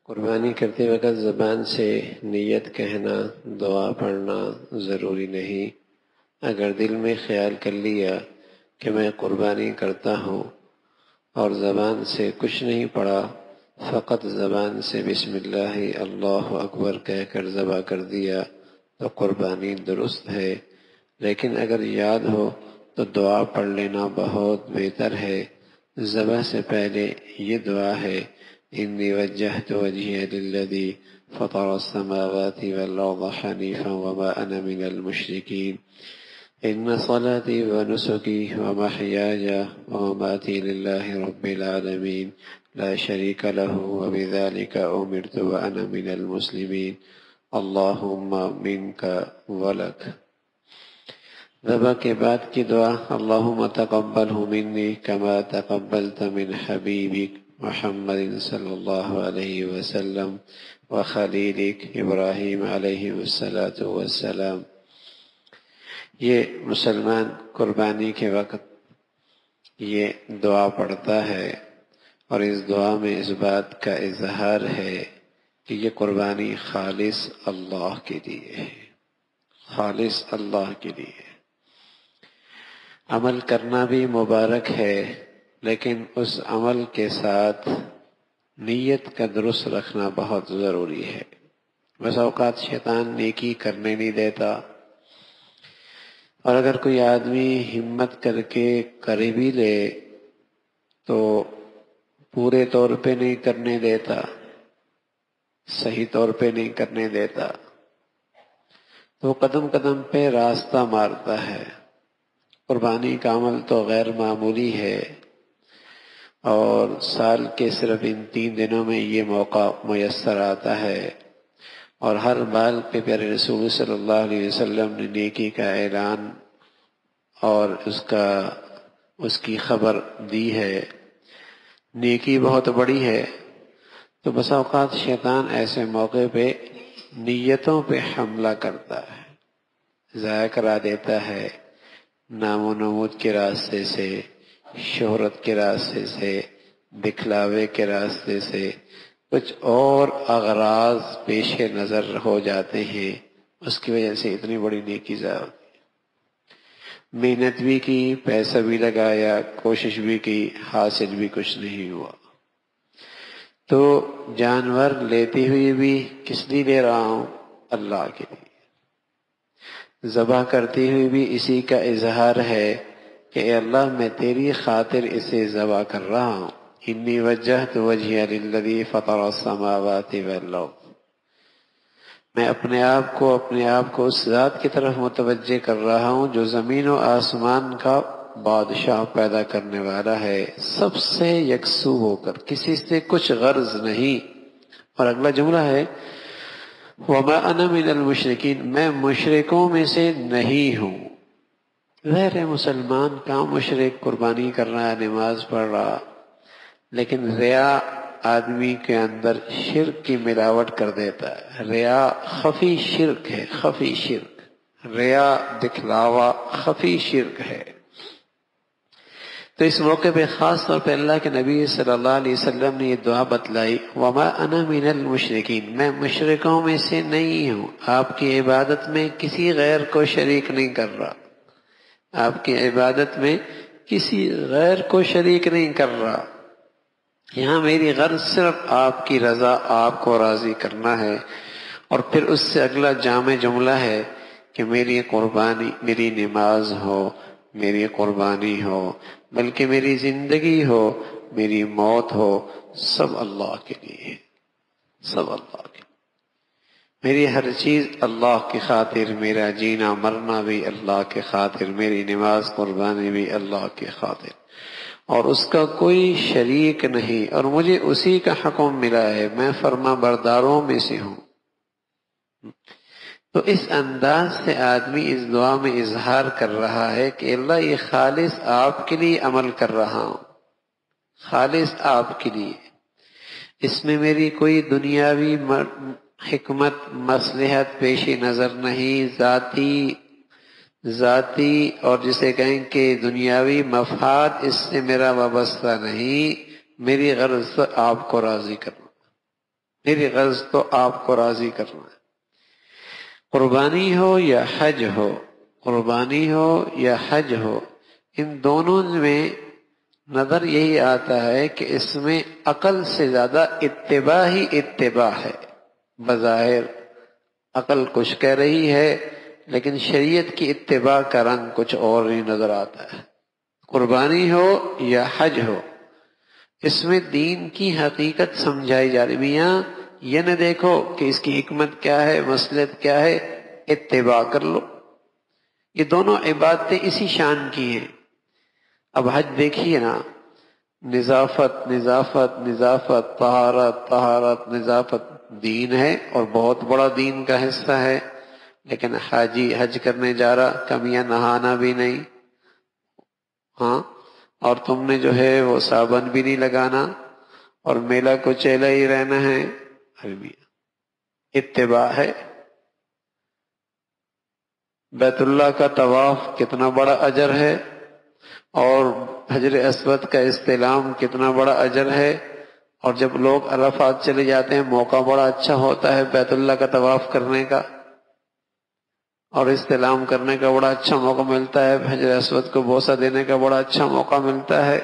قربانی کرتے وقت زبان سے نیت کہنا، دعا پڑھنا ضروری نہیں۔ اگر دل میں خیال کر لیا کہ میں قربانی کرتا ہوں اور زبان سے کچھ نہیں پڑھا، فقط زبان سے بسم اللہ اللہ اکبر کہہ کر ذبح کر دیا تو قربانی درست ہے، لیکن اگر یاد ہو تو دعا پڑھ لینا بہت بہتر ہے۔ ذبح سے پہلے یہ دعا ہے: انی وجہت وجہی للذی فطر السماوات والارض حنیفا وما انا من المشرکین ان صلاتی ونسکی ومحیای ومماتی للہ رب العالمین لا شریک لہ وبذلک امرت وانا من المسلمین اللہم منک ولک۔ ذبح کے بعد کی دعا: اللہم تقبلہ منی کما تقبلت من حبیبک محمد صلی اللہ علیہ وسلم وخلیلک ابراہیم علیہ السلام۔ یہ مسلمان قربانی کے وقت یہ دعا پڑھتا ہے، اور اس دعا میں اس بات کا اظہار ہے کہ یہ قربانی خالص اللہ کے لیے ہے، خالص اللہ کے لیے۔ عمل کرنا بھی مبارک ہے، لیکن اس عمل کے ساتھ نیت کا درست رکھنا بہت ضروری ہے۔ بس اوقات شیطان نیکی کرنے نہیں دیتا، اور اگر کوئی آدمی ہمت کر کے کر بھی لے تو پورے طور پہ نہیں کرنے دیتا، صحیح طور پہ نہیں کرنے دیتا، تو قدم قدم پہ راستہ مارتا ہے۔ قربانی کا عمل تو غیر معمولی ہے، اور سال کے صرف ان 3 دنوں میں یہ موقع میسر آتا ہے، اور ہر بال پہ پیارے رسول صلی اللہ علیہ وسلم نے نیکی کا اعلان اور اس کی خبر دی ہے۔ نیکی بہت بڑی ہے، تو بس اوقات شیطان ایسے موقع پہ نیتوں پہ حملہ کرتا ہے، ضائع کرا دیتا ہے، نام و نمود کے راستے سے، شہرت کے راستے سے، دکھلاوے کے راستے سے، کچھ اور اغراض پیش نظر ہو جاتے ہیں، اس کی وجہ سے اتنی بڑی نیکی ضائع ہوتی ہے۔ محنت بھی کی، پیسہ بھی لگایا، کوشش بھی کی، حاصل بھی کچھ نہیں ہوا۔ تو جانور لیتے ہوئے بھی کس لیے لے رہا ہوں؟ اللہ کے لیے۔ ذبح کرتے ہوئے بھی اسی کا اظہار ہے کہ اے اللہ میں تیری خاطر اسے ذبح کر رہا ہوں۔ انی وجہت وجہی للذی فطر السماوات والارض، میں اپنے آپ کو اس ذات کی طرف متوجہ کر رہا ہوں جو زمین و آسمان کا بادشاہ پیدا کرنے والا ہے، سب سے یکسو ہو کر، کسی سے کچھ غرض نہیں۔ اور اگلا جملہ ہے وَمَا أَنَا مِنَ الْمُشْرِكِينَ، میں مشرکوں میں سے نہیں ہوں۔ غیر مسلمان کا مشرک قربانی کر رہا ہے، نماز پڑھ رہا، لیکن ریا آدمی کے اندر شرک کی ملاوٹ کر دیتا ہے۔ ریا خفی شرک ہے، خفی شرک، ریا دکھلاوا خفی شرک ہے۔ تو اس موقع پہ خاص طور پہ اللہ کے نبی صلی اللہ علیہ وسلم نے یہ دعا بتلائی وَمَا أَنَا مِنَ الْمُشْرِكِينَ، میں مشرکوں میں سے نہیں ہوں، آپ کی عبادت میں کسی غیر کو شریک نہیں کر رہا، آپ کی عبادت میں کسی غیر کو شریک نہیں کر رہا، یہاں میری غرض صرف آپ کی رضا، آپ کو راضی کرنا ہے۔ اور پھر اس سے اگلا جامع جملہ ہے کہ میری قربانی، میری نماز ہو، میری قربانی ہو، بلکہ میری زندگی ہو، میری موت ہو، سب اللہ کے لیے، سب اللہ کے لیے، میری ہر چیز اللہ کی خاطر، میرا جینا مرنا بھی اللہ کے خاطر، میری نماز قربانی بھی اللہ کی خاطر، اور اس کا کوئی شریک نہیں، اور مجھے اسی کا حکم ملا ہے، میں فرما برداروں میں سے ہوں۔ تو اس انداز سے آدمی اس دعا میں اظہار کر رہا ہے کہ اللہ یہ خالص آپ کے لیے عمل کر رہا ہوں، خالص آپ کے لیے، اس میں میری کوئی دنیاوی حکمت مصلحت پیش نظر نہیں، ذاتی اور جسے کہیں کہ دنیاوی مفاد اس سے میرا وابستہ نہیں، میری غرض آپ کو راضی کرنا۔ میری غرض تو آپ کو راضی کرنا ہے. قربانی ہو یا حج ہو، قربانی ہو یا حج ہو، ان دونوں میں نظر یہی آتا ہے کہ اس میں عقل سے زیادہ اتباع ہی اتباع ہے. بظاہر عقل کچھ کہہ رہی ہے لیکن شریعت کی اتباع کا رنگ کچھ اور ہی نظر آتا ہے. قربانی ہو یا حج ہو، اس میں دین کی حقیقت سمجھائی جا رہی. میاں یہ نہ دیکھو کہ اس کی حکمت کیا ہے، مصلحت کیا ہے، اتباع کر لو. یہ دونوں عبادتیں اسی شان کی ہیں. اب حج دیکھیے نا، نظافت نظافت نظافت، طہارت طہارت نظافت، دین ہے اور بہت بڑا دین کا حصہ ہے. لیکن حاجی حج کرنے جا رہا، کمیاں نہانا بھی نہیں، ہاں، اور تم نے جو ہے وہ صابن بھی نہیں لگانا اور میلہ کو چیلا ہی رہنا ہے. اتباع ہے. بیت اللہ کا طواف کتنا بڑا اجر ہے، اور حجر اسود کا استلام کتنا بڑا اجر ہے. اور جب لوگ عرفات چلے جاتے ہیں، موقع بڑا اچھا ہوتا ہے بیت اللہ کا طواف کرنے کا اور استلام کرنے کا بڑا اچھا موقع ملتا ہے، حجر اسود کو بوسہ دینے کا بڑا اچھا موقع ملتا ہے.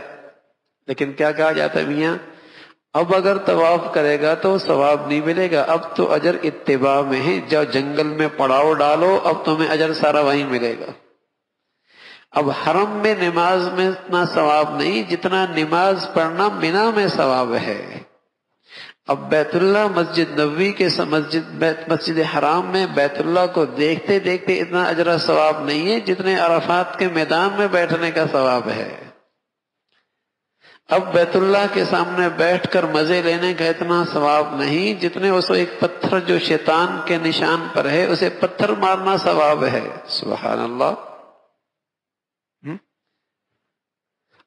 لیکن کیا کہا جاتا ہے میاں، اب اگر طواف کرے گا تو ثواب نہیں ملے گا، اب تو اجر اتباع میں ہے. جب جنگل میں پڑاؤ ڈالو، اب تمہیں اجر سارا وہیں ملے گا. اب حرم میں نماز میں اتنا ثواب نہیں جتنا نماز پڑھنا مینا میں ثواب ہے. اب بیت اللہ مسجد نبوی کے مسجد حرام میں بیت اللہ کو دیکھتے دیکھتے اتنا اجر ثواب نہیں ہے جتنے عرفات کے میدان میں بیٹھنے کا ثواب ہے. اب بیت اللہ کے سامنے بیٹھ کر مزے لینے کا اتنا ثواب نہیں جتنے اس ایک پتھر جو شیطان کے نشان پر ہے اسے پتھر مارنا ثواب ہے. سبحان اللہ.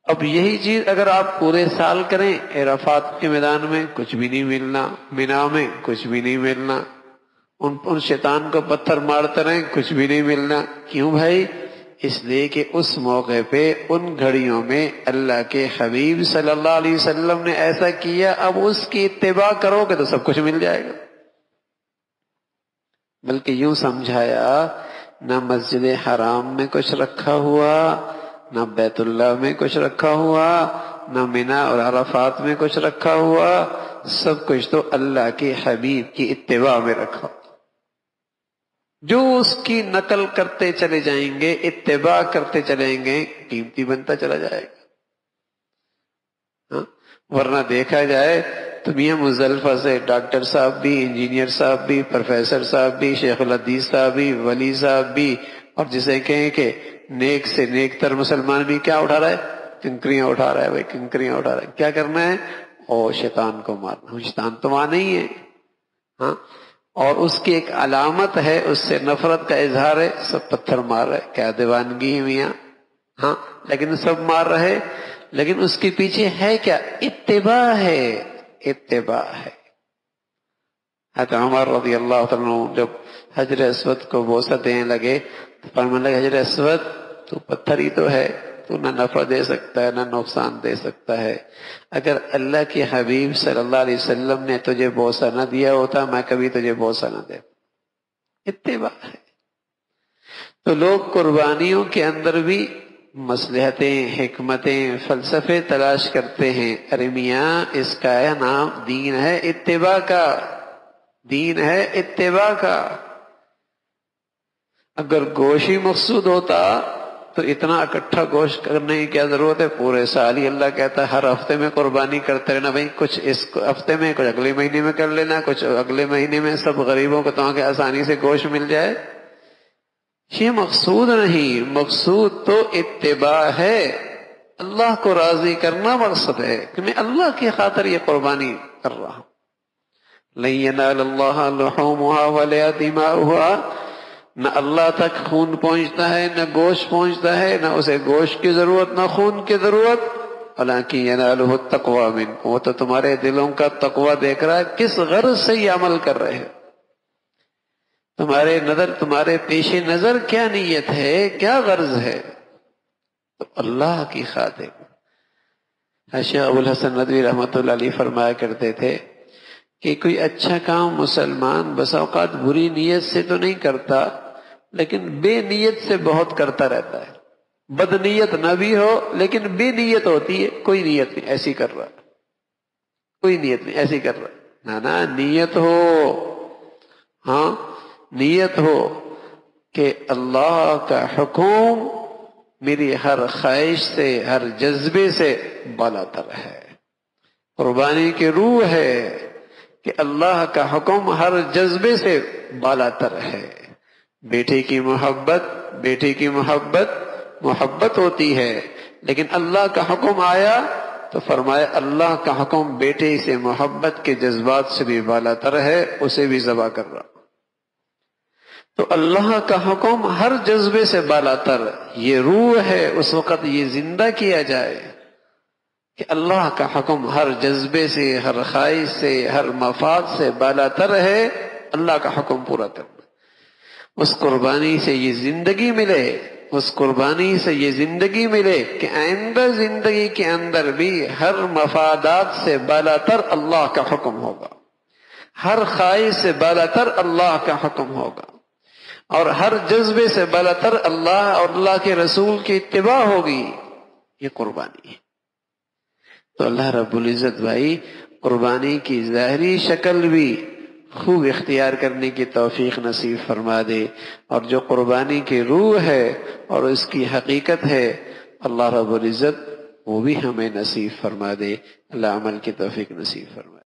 اب یہی چیز اگر آپ پورے سال کریں، عرفات کے میدان میں کچھ بھی نہیں ملنا، مینا میں کچھ بھی نہیں ملنا، ان شیطان کو پتھر مارتے رہیں کچھ بھی نہیں ملنا. کیوں بھائی؟ اس لیے کہ اس موقع پہ ان گھڑیوں میں اللہ کے حبیب صلی اللہ علیہ وسلم نے ایسا کیا. اب اس کی اتباع کرو گے تو سب کچھ مل جائے گا. بلکہ یوں سمجھایا، نہ مسجد حرام میں کچھ رکھا ہوا، نہ بیت اللہ میں کچھ رکھا ہوا، نہ مینا اور عرفات میں کچھ رکھا ہوا، سب کچھ تو اللہ کے حبیب کی اتباع میں رکھا. جو اس کی نقل کرتے چلے جائیں گے، اتباع کرتے چلیں گے، قیمتی بنتا چلا جائے گا. ورنہ دیکھا جائے تو میاں مزدلفہ سے ڈاکٹر صاحب بھی، انجینئر صاحب بھی، پروفیسر صاحب بھی، شیخ الحدیث صاحب بھی، ولی صاحب بھی، اور جسے کہیں کہ نیک سے نیک تر مسلمان بھی کیا اٹھا رہا ہے؟ کنکریاں اٹھا رہا ہے. بھائی کنکریاں اٹھا رہا ہے، کیا کرنا ہے؟ او شیطان کو مارنا. شیطان تو وہاں نہیں ہے، ہاں، اور اس کی ایک علامت ہے، اس سے نفرت کا اظہار ہے. سب پتھر مار رہے، کیا دیوانگی ہے میاں، ہاں، لیکن سب مار رہے. لیکن اس کے پیچھے ہے کیا؟ اتباع ہے، اتباع ہے. حضرت عمر رضی اللہ عنہ جب حجر اسود کو بوسہ دینے لگے تو فرمانے لگے، حجر اسود تو پتھر ہی تو ہے، تو نہ نفع دے سکتا ہے نہ نقصان دے سکتا ہے. اگر اللہ کے حبیب صلی اللہ علیہ وسلم نے تجھے بوسہ نہ دیا ہوتا میں کبھی تجھے بوسہ نہ دے. اتباع ہے. تو لوگ قربانیوں کے اندر بھی مصلحتیں، حکمتیں، فلسفے تلاش کرتے ہیں. ارے میاں اس کا نام دین ہے اتباع کا، دین ہے اتباع کا. اگر گوشت ہی مقصود ہوتا تو اتنا اکٹھا گوشت کرنے کی کیا ضرورت ہے؟ پورے سال ہی اللہ کہتا ہے ہر ہفتے میں قربانی کرتے رہنا. بھائی کچھ اس ہفتے میں، کچھ اگلے مہینے میں کر لینا، کچھ اگلے مہینے میں، سب غریبوں کو تو کہ آسانی سے گوشت مل جائے. یہ مقصود نہیں، مقصود تو اتباع ہے. اللہ کو راضی کرنا مقصد ہے کہ میں اللہ کی خاطر یہ قربانی کر رہا ہوں. لن ينال الله لحومها ولا دماؤها. نہ اللہ تک خون پہنچتا ہے، نہ گوشت پہنچتا ہے، نہ اسے گوشت کی ضرورت نہ خون کی ضرورت. ولكن يناله التقوى منكم. وہ تو تمہارے دلوں کا تقوی دیکھ رہا ہے، کس غرض سے یہ عمل کر رہے ہیں. تمہارے پیش نظر کیا نیت ہے، کیا غرض ہے؟ تو اللہ کی خاطر. شیخ ابو الحسن ندوی رحمۃ اللہ علیہ فرمایا کرتے تھے کہ کوئی اچھا کام مسلمان بس اوقات بری نیت سے تو نہیں کرتا، لیکن بے نیت سے بہت کرتا رہتا ہے۔ بد نیت نہ بھی ہو لیکن بے نیت ہوتی ہے، کوئی نیت نہیں ایسی کر رہا، کوئی نیت نہیں ایسی کر رہا، نہ نیت ہو، ہاں نیت ہو کہ اللہ کا حکم میری ہر خواہش سے، ہر جذبے سے بالاتر ہے۔ قربانی کی روح ہے کہ اللہ کا حکم ہر جذبے سے بالاتر ہے۔ بیٹے کی محبت، بیٹے کی محبت ہوتی ہے، لیکن اللہ کا حکم آیا تو فرمایا اللہ کا حکم بیٹے سے محبت کے جذبات سے بھی بالاتر ہے، اسے بھی ذبح کر رہا۔ تو اللہ کا حکم ہر جذبے سے بالاتر، یہ روح ہے، اس وقت یہ زندہ کیا جائے کہ اللہ کا حکم ہر جذبے سے، ہر خواہش سے، ہر مفاد سے بالاتر ہے، اللہ کا حکم پورا کرنا۔ اس قربانی سے یہ زندگی ملے، اس قربانی سے یہ زندگی ملے کہ آئندہ زندگی کے اندر بھی ہر مفادات سے بالاتر اللہ کا حکم ہوگا، ہر خواہش سے بالاتر اللہ کا حکم ہوگا، اور ہر جذبے سے بالاتر اللہ اور اللہ کے رسول کی اتباع ہوگی۔ یہ قربانی ہے۔ تو اللہ رب العزت بھائی قربانی کی ظاہری شکل بھی خوب اختیار کرنے کی توفیق نصیب فرما دے، اور جو قربانی کی روح ہے اور اس کی حقیقت ہے اللہ رب العزت وہ بھی ہمیں نصیب فرما دے۔ اللہ عمل کی توفیق نصیب فرما دے۔